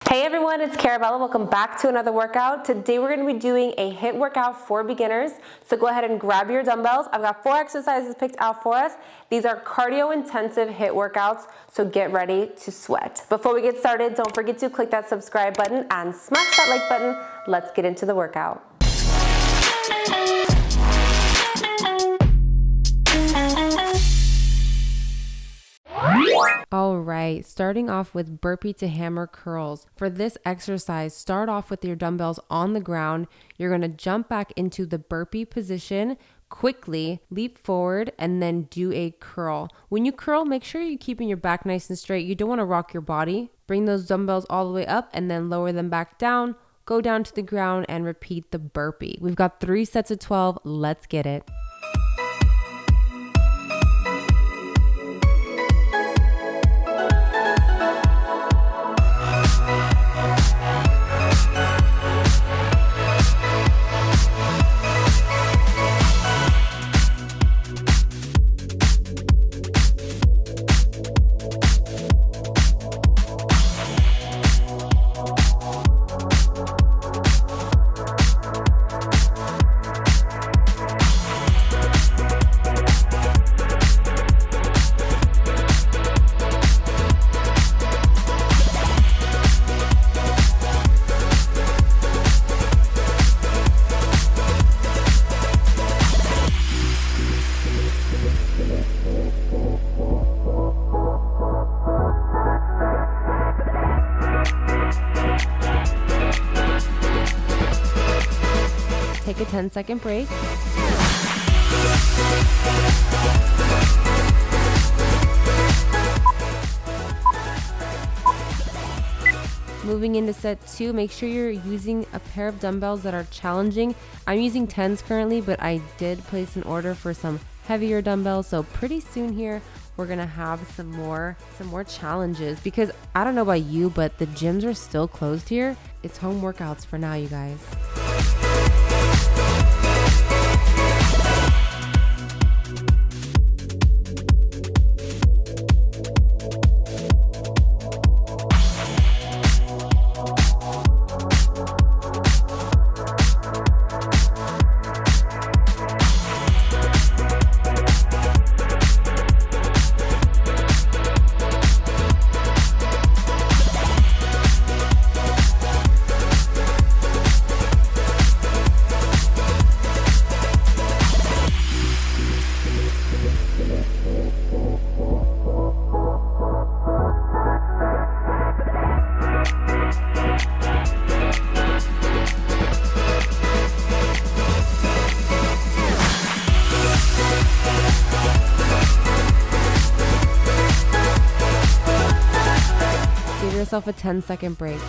Hey everyone, it's 𝘎𝘰𝑗𝑐𝑒. Welcome back to another workout. Today we're going to be doing a HIIT workout for beginners. So go ahead and grab your dumbbells. I've got 4 exercises picked out for us. These are cardio-intensive HIIT workouts, so get ready to sweat. Before we get started, don't forget to click that subscribe button and smash that like button. Let's get into the workout. Alright, starting off with burpee to hammer curls. For this exercise, start off with your dumbbells on the ground. You're going to jump back into the burpee position, quickly leap forward, and then do a curl. When you curl, make sure you're keeping your back nice and straight. You don't want to rock your body. Bring those dumbbells all the way up and then lower them back down. Go down to the ground and repeat the burpee. We've got 3 sets of 12. Let's get it. Take a 10-second break. Moving into set 2, make sure you're using a pair of dumbbells that are challenging. I'm using 10s currently, but I did place an order for some heavier dumbbells. So pretty soon here, we're gonna have some more challenges, because I don't know about you, but the gyms are still closed here. It's home workouts for now, you guys. Give yourself a 10-second break.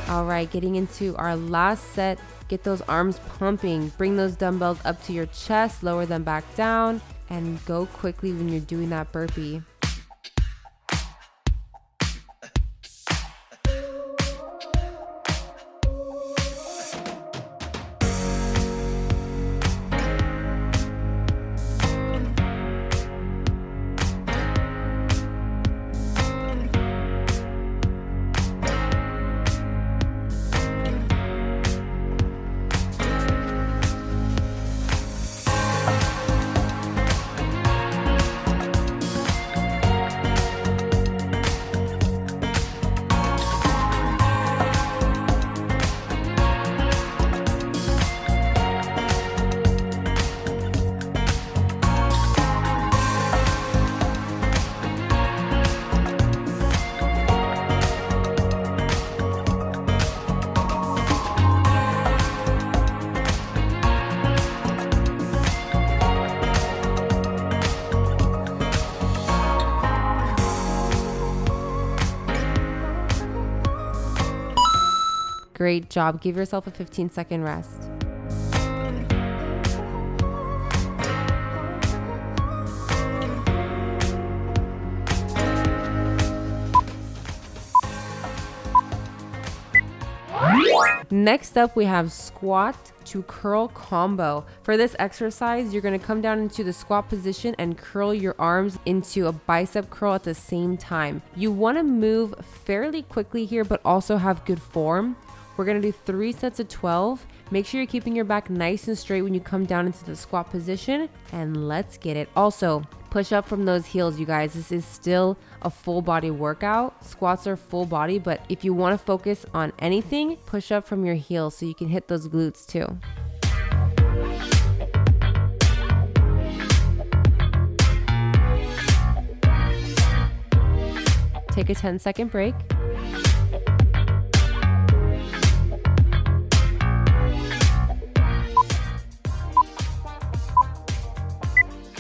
All right, getting into our last set. Get those arms pumping. Bring those dumbbells up to your chest, lower them back down, and go quickly when you're doing that burpee. Great job. Give yourself a 15-second rest. Next up, we have squat to curl combo. For this exercise, you're going to come down into the squat position and curl your arms into a bicep curl at the same time. You want to move fairly quickly here, but also have good form. We're going to do 3 sets of 12. Make sure you're keeping your back nice and straight when you come down into the squat position, and let's get it. Also, push up from those heels, you guys. This is still a full body workout. Squats are full body, but if you want to focus on anything, push up from your heels so you can hit those glutes too. Take a 10-second break.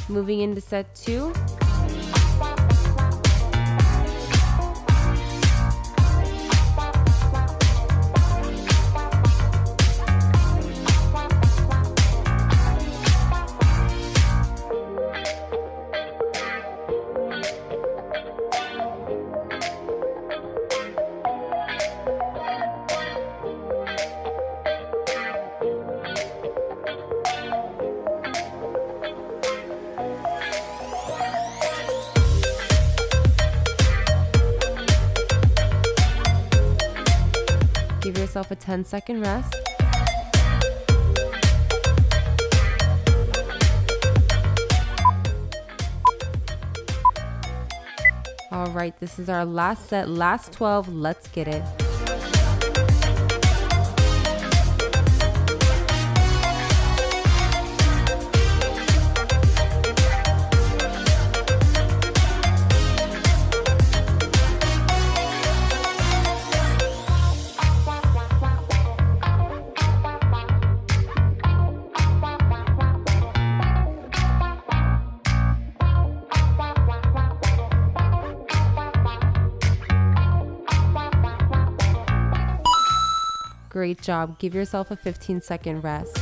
Moving into set 2. Give yourself a 10-second rest. All right, this is our last set, last 12. Let's get it. Great job. Give yourself a 15-second rest.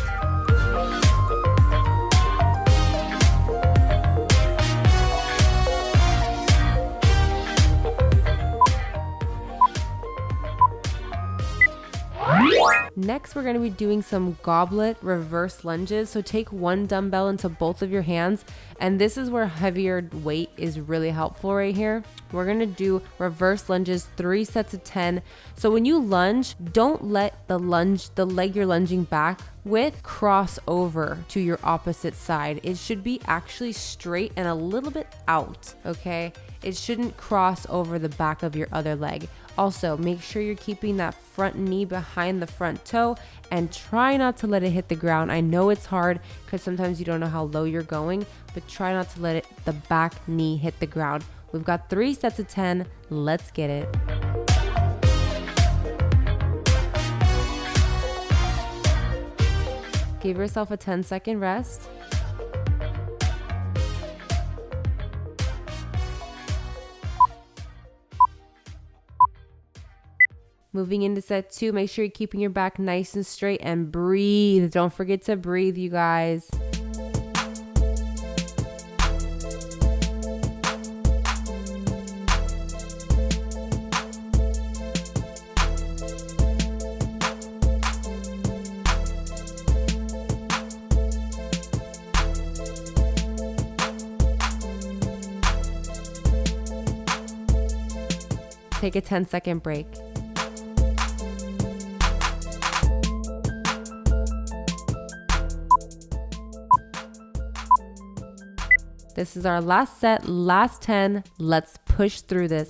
Next, we're going to be doing some goblet reverse lunges. So take one dumbbell into both of your hands, and this is where heavier weight is really helpful right here. We're going to do reverse lunges, 3 sets of 10. So when you lunge, don't let the leg you're lunging back with cross over to your opposite side. It should be actually straight and a little bit out, okay? It shouldn't cross over the back of your other leg. Also, make sure you're keeping that front knee behind the front toe and try not to let it hit the ground. I know it's hard because sometimes you don't know how low you're going, but try not to let the back knee hit the ground. We've got 3 sets of 10. Let's get it. Give yourself a 10-second rest. Moving into set 2, make sure you're keeping your back nice and straight and breathe. Don't forget to breathe, you guys. Take a 10-second break. This is our last set, last 10. Let's push through this.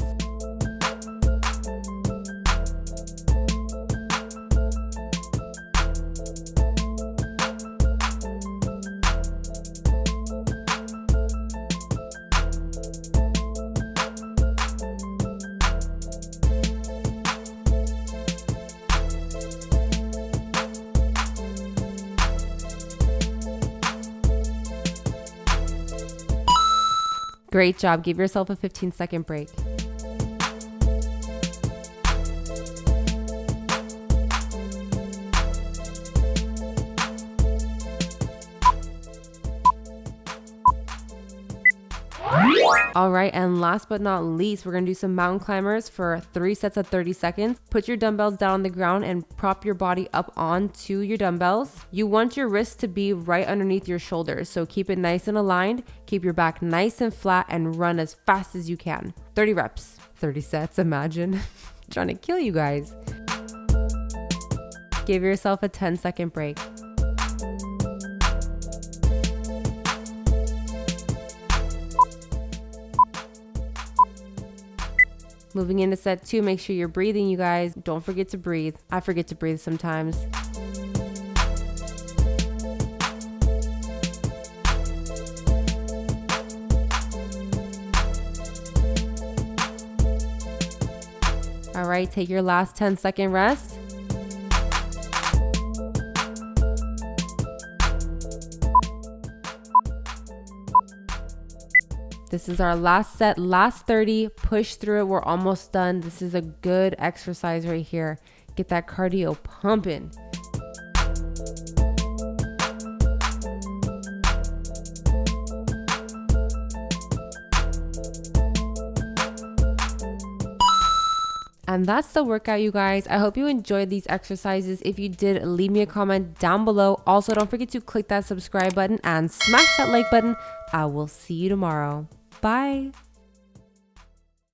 Great job. Give yourself a 15-second break. All right, and last but not least, we're gonna do some mountain climbers for 3 sets of 30 seconds. Put your dumbbells down on the ground and prop your body up onto your dumbbells. You want your wrists to be right underneath your shoulders, so keep it nice and aligned, keep your back nice and flat, and run as fast as you can. 30 reps, 30 sets, imagine. Trying to kill you guys. Give yourself a 10-second break. Moving into set 2, make sure you're breathing, you guys. Don't forget to breathe. I forget to breathe sometimes. All right, take your last 10-second rest. This is our last set, last 30, push through it, we're almost done. This is a good exercise right here. Get that cardio pumping. And that's the workout, you guys. I hope you enjoyed these exercises. If you did, leave me a comment down below. Also, don't forget to click that subscribe button and smash that like button. I will see you tomorrow. Bye.